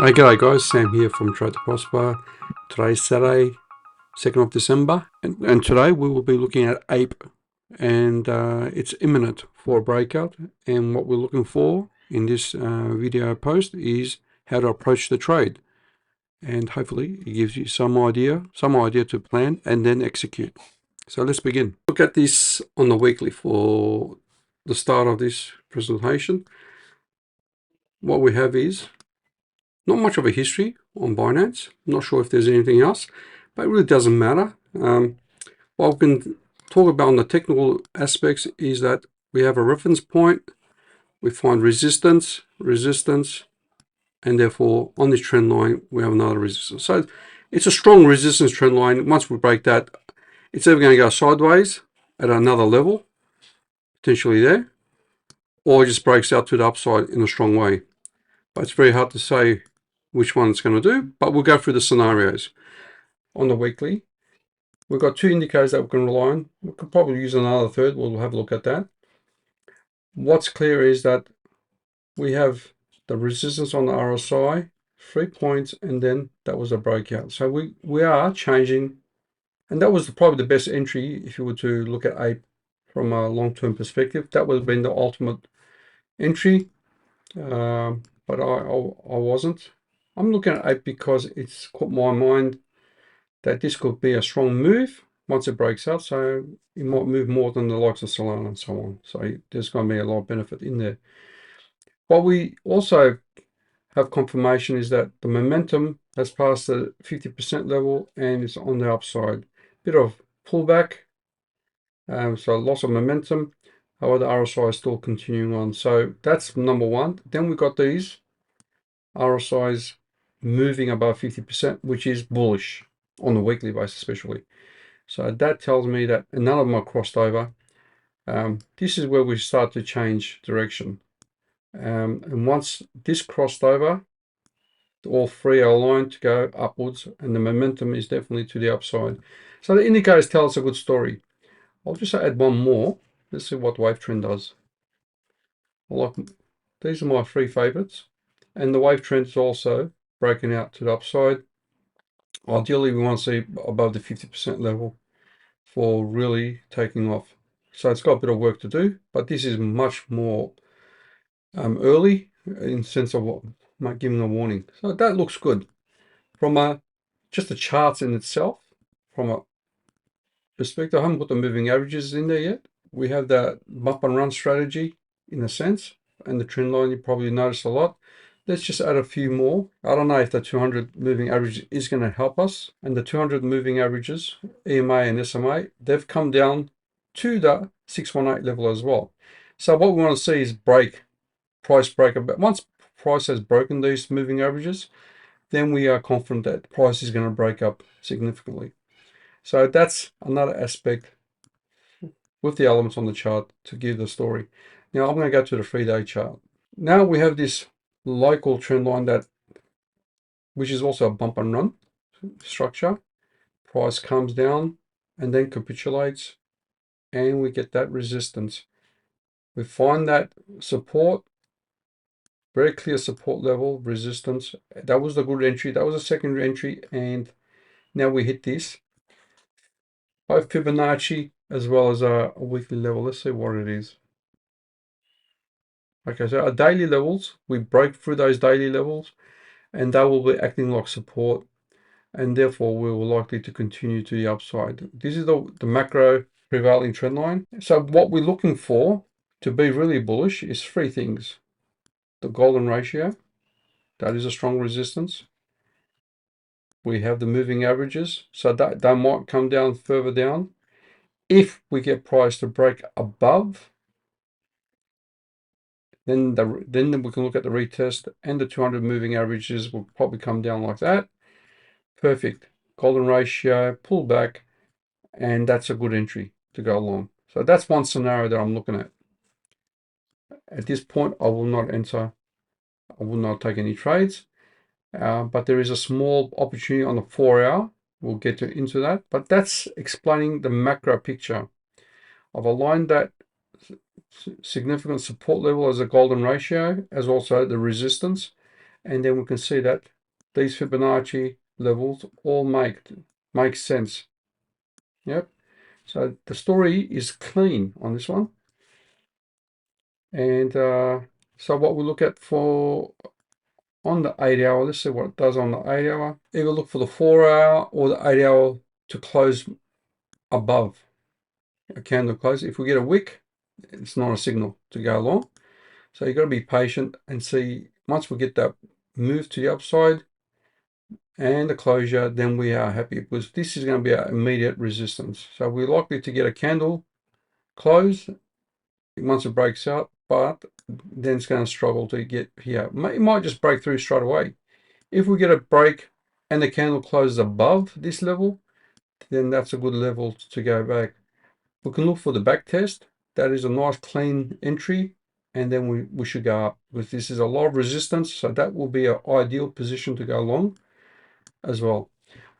Hey, g'day guys, Sam here from Trade to Prosper. Today's Saturday, 2nd of December, and today we will be looking at APE, and it's imminent for a breakout. And what we're looking for in this video post is how to approach the trade, and hopefully it gives you some idea to plan and then execute. So let's begin. Look at this on the weekly for the start of this presentation. What we have is not much of a history on Binance. I'm not sure if there's anything else, but it really doesn't matter. What we can talk about on the technical aspects is that we have a reference point, we find resistance, and therefore on this trend line we have another resistance. So it's a strong resistance trend line. Once we break that, it's either going to go sideways at another level, potentially there, or it just breaks out to the upside in a strong way. But it's very hard to say which one it's going to do, but we'll go through the scenarios. On the weekly, we've got two indicators that we can rely on. We could probably use another third. We'll have a look at that. What's clear is that we have the resistance on the RSI, 3 points, and then that was a breakout. So we are changing, and that was probably the best entry if you were to look at APE from a long-term perspective. That would have been the ultimate entry, but I wasn't. I'm looking at APE because it's caught my mind that this could be a strong move once it breaks out. So it might move more than the likes of Solana and so on. So there's going to be a lot of benefit in there. What we also have confirmation is that the momentum has passed the 50% level and it's on the upside. Bit of pullback, so loss of momentum. However, the RSI is still continuing on. So that's number one. Then we've got these RSIs moving above 50%, which is bullish on a weekly basis especially. So that tells me that none of them are crossed over. This is where we start to change direction. And once this crossed over, all three are aligned to go upwards, and the momentum is definitely to the upside. So the indicators tell us a good story. I'll just add one more. Let's see what wave trend does. These are my three favorites, and the wave trend is also breaking out to the upside. Ideally, we want to see above the 50% level for really taking off. So it's got a bit of work to do, but this is much more early in sense of giving a warning. So that looks good. From just the charts in itself, from a perspective, I haven't put the moving averages in there yet. We have that bump and run strategy in a sense, and the trend line you probably noticed a lot. Let's just add a few more. I don't know if the 200 moving average is going to help us. And the 200 moving averages, EMA and SMA, they've come down to the 618 level as well. So what we want to see is price break. Once price has broken these moving averages, then we are confident that price is going to break up significantly. So that's another aspect with the elements on the chart to give the story. Now I'm going to go to the 3-day chart. Now we have this local trend line which is also a bump and run structure. Price comes down and then capitulates, and we get that resistance. We find that support, very clear support level, resistance. That was the good entry. That was a secondary entry, and now we hit this. Both Fibonacci as well as a weekly level. Let's see what it is. Okay, so our daily levels, we break through those daily levels, and they will be acting like support. and therefore we will likely to continue to the upside. This is the macro prevailing trend line. So what we're looking for to be really bullish is three things. The golden ratio, that is a strong resistance. We have the moving averages, so that might come down further down. If we get price to break above, then we can look at the retest, and the 200 moving averages will probably come down like that. Perfect. Golden ratio, pull back, and that's a good entry to go along. So that's one scenario that I'm looking at. At this point, I will not enter. I will not take any trades, but there is a small opportunity on the 4-hour. We'll get into that, but that's explaining the macro picture. I've aligned that significant support level as a golden ratio, as also the resistance, and then we can see that these Fibonacci levels all make sense. Yep. So the story is clean on this one. And so what we look at for on the 8-hour, let's see what it does on the 8-hour. Either look for the 4-hour or the 8-hour to close above a candle close. If we get a wick, it's not a signal to go along. So you've got to be patient and see. Once we get that move to the upside and the closure, then we are happy, because this is going to be our immediate resistance. So we're likely to get a candle close once it breaks out, but then it's going to struggle to get here. It might just break through straight away. If we get a break and the candle closes above this level, then that's a good level to go back. We can look for the back test. That is a nice clean entry, and then we should go up, because this is a lot of resistance, so that will be an ideal position to go long as well.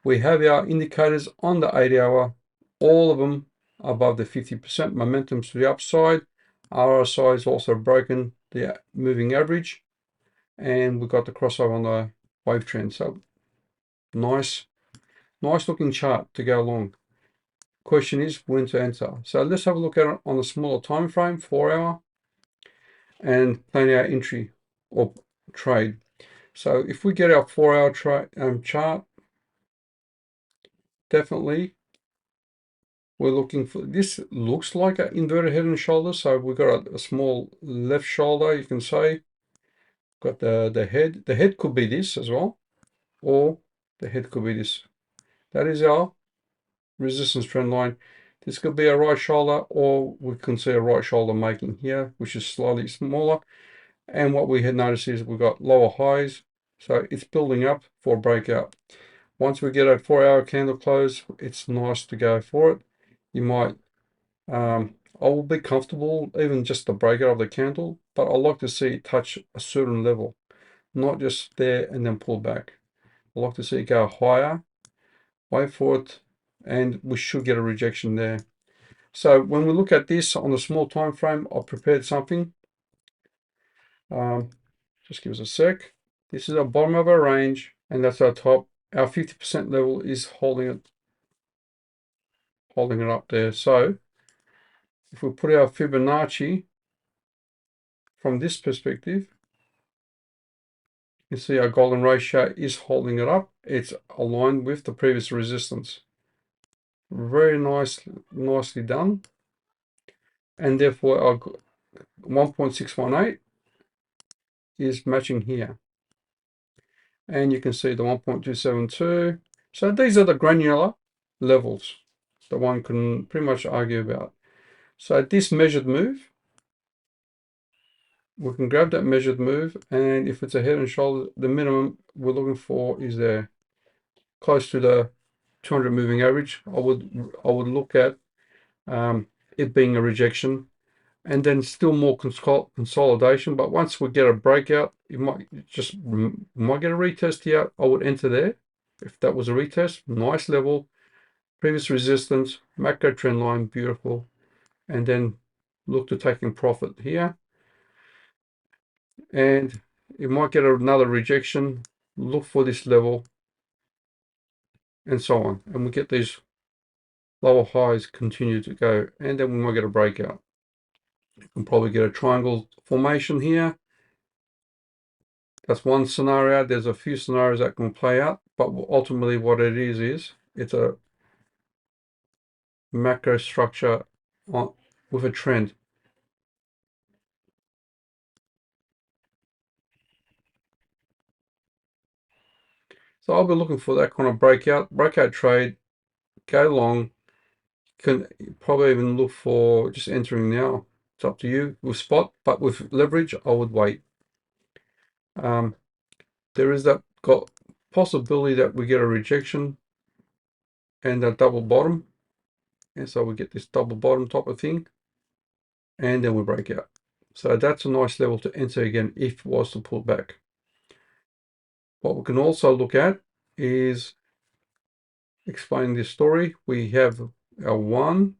We have our indicators on the 8-hour, all of them above the 50% momentum to the upside. RSI is also broken the moving average, and we've got the crossover on the wave trend. So nice looking chart to go along. Question is when to enter. So let's have a look at it on a smaller time frame, 4-hour, and plan our entry or trade. So if we get our 4-hour chart, definitely we're looking for, this looks like an inverted head and shoulders. So we've got a small left shoulder, you can say. Got the head. The head could be this as well, or the head could be this. That is our resistance trend line. This could be a right shoulder, or we can see a right shoulder making here, which is slightly smaller. And what we had noticed is we've got lower highs, so it's building up for a breakout. Once we get a 4-hour candle close, it's nice to go for it. You might, I will be comfortable even just the breakout of the candle, but I like to see it touch a certain level, not just there and then pull back. I like to see it go higher, wait for it, and we should get a rejection there. So when we look at this on the small time frame, I've prepared something. Just give us a sec. This is our bottom of our range, and that's our top. Our 50% level is holding it up there. So if we put our Fibonacci from this perspective, you see our golden ratio is holding it up. It's aligned with the previous resistance. Very nicely done. And therefore our 1.618 is matching here. And you can see the 1.272. So these are the granular levels that one can pretty much argue about. So this measured move, we can grab that measured move, and if it's a head and shoulder, the minimum we're looking for is there, close to the 200 moving average. I would look at it being a rejection, and then still more consolidation. But once we get a breakout, you might get a retest here. I would enter there if that was a retest. Nice level, previous resistance, macro trend line, beautiful, and then look to taking profit here. And you might get another rejection, look for this level, and so on, and we get these lower highs continue to go, and then we might get a breakout. You can probably get a triangle formation here. That's one scenario. There's a few scenarios that can play out, but ultimately what it is it's a macro structure with a trend. So I'll be looking for that kind of breakout trade, go long. Can probably even look for just entering now. It's up to you with spot, but with leverage, I would wait. There is that possibility that we get a rejection and a double bottom, and so we get this double bottom type of thing, and then we break out. So that's a nice level to enter again if it was to pull back. What we can also look at is explaining this story. We have our one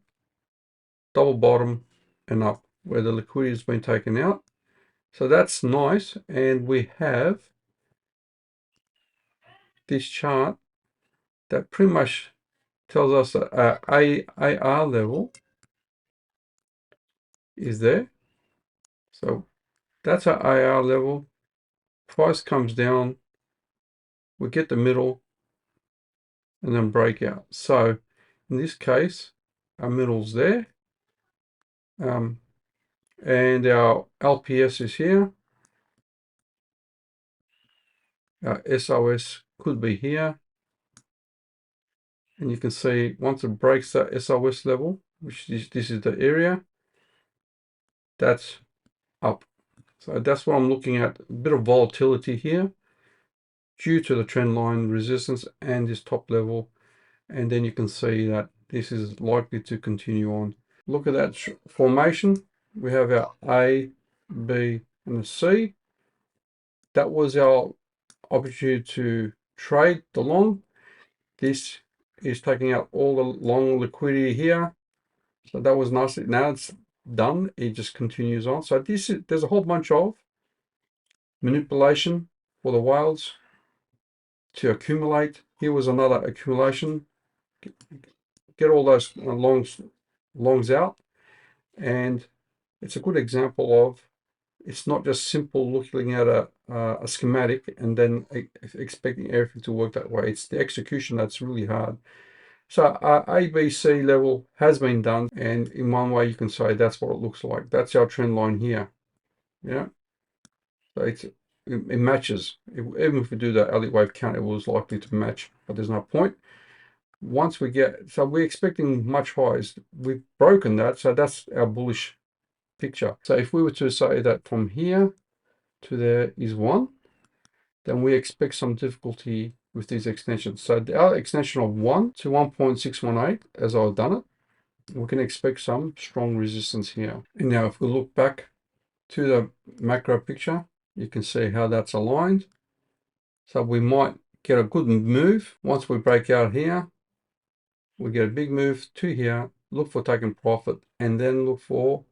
double bottom and up where the liquidity has been taken out. So that's nice. And we have this chart that pretty much tells us that our AR level is there. So that's our AR level. Price comes down. We get the middle and then break out. So in this case, our middle's there. And our LPS is here. Our SOS could be here. And you can see once it breaks that SOS level, which is this is the area, that's up. So that's what I'm looking at. A bit of volatility here due to the trend line resistance and this top level. And then you can see that this is likely to continue on. Look at that formation. We have our A, B, and a C. That was our opportunity to trade the long. This is taking out all the long liquidity here. So that was nice. Now it's done. It just continues on. So there's a whole bunch of manipulation for the whales to accumulate. Here was another accumulation. Get all those longs out. And it's a good example of it's not just simple looking at a schematic and then expecting everything to work that way. It's the execution that's really hard. So our ABC level has been done, and in one way you can say that's what it looks like. That's our trend line here. Yeah, so it matches. Even if we do the elliott wave count, it was likely to match, but there's no point. Once we get, so we're expecting much highs. We've broken that, so that's our bullish picture. So if we were to say that from here to there is 1, then we expect some difficulty with these extensions. So our extension of 1 to 1.618, as I've done it, we can expect some strong resistance here. And now if we look back to the macro picture, you can see how that's aligned. So we might get a good move. Once we break out here, we get a big move to here, look for taking profit, and then look for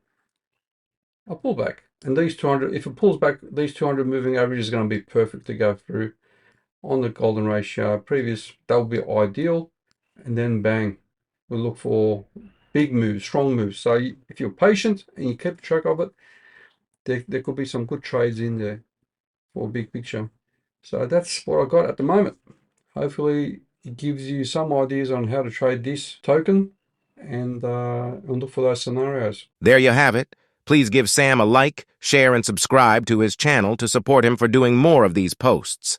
a pullback. And these 200, if it pulls back, these 200 moving average is going to be perfect to go through on the golden ratio. Previous, that would be ideal. And then bang, we look for big moves, strong moves. So if you're patient and you keep track of it, there could be some good trades in there for a big picture. So that's what I got at the moment. Hopefully it gives you some ideas on how to trade this token and look for those scenarios. There you have it. Please give Sam a like, share, and subscribe to his channel to support him for doing more of these posts.